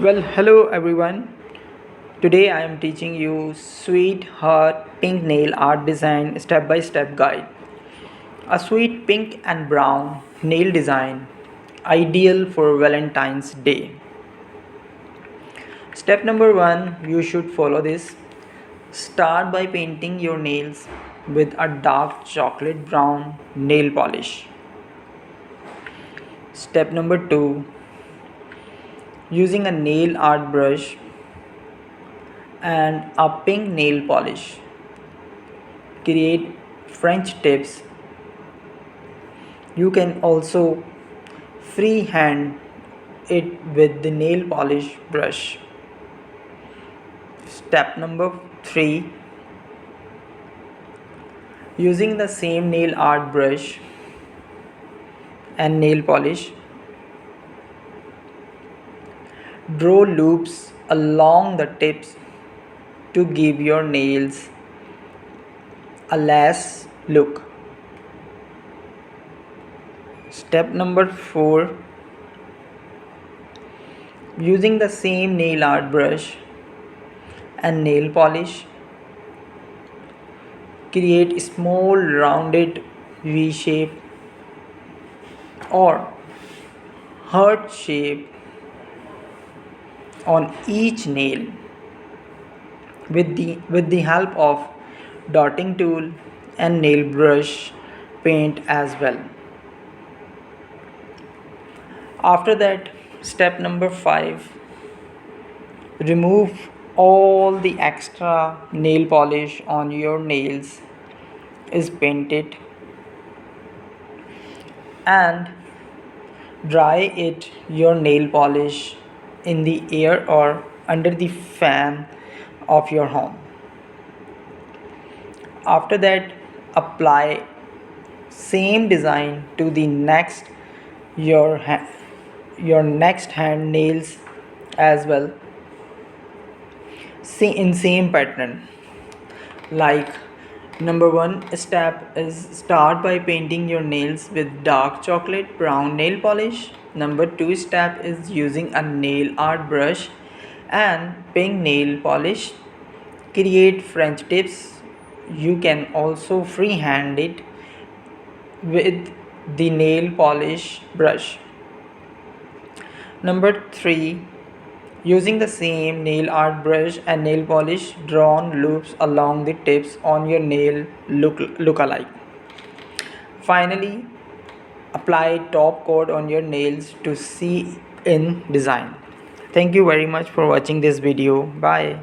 Well, hello everyone. Today I am teaching you Sweetheart Pink Nail Art Design Step by Step Guide. A sweet pink and brown nail design ideal for Valentine's Day. Step number 1, you should follow this. Start by painting your nails with a dark chocolate brown nail polish. Step number 2, using a nail art brush and a pink nail polish, create French tips. You can also freehand it with the nail polish brush. Step number 3, using the same nail art brush and nail polish, draw loops along the tips to give your nails a lace look. Step number 4, using the same nail art brush and nail polish, create small rounded V shape or heart shape on each nail with the help of dotting tool and nail brush paint as well. After that, step number 5, remove all the extra nail polish on your nails is painted and dry it your nail polish in the air or under the fan of your home. After that, apply same design to the next your next hand nails as well. See in same pattern. Like number 1 step is start by painting your nails with dark chocolate brown nail polish. Number 2 step is using a nail art brush and pink nail polish. Create French tips. You can also freehand it with the nail polish brush. Number 3, using the same nail art brush and nail polish, drawn loops along the tips on your nail look alike. Finally, apply top coat on your nails to see in design. Thank you very much for watching this video. Bye.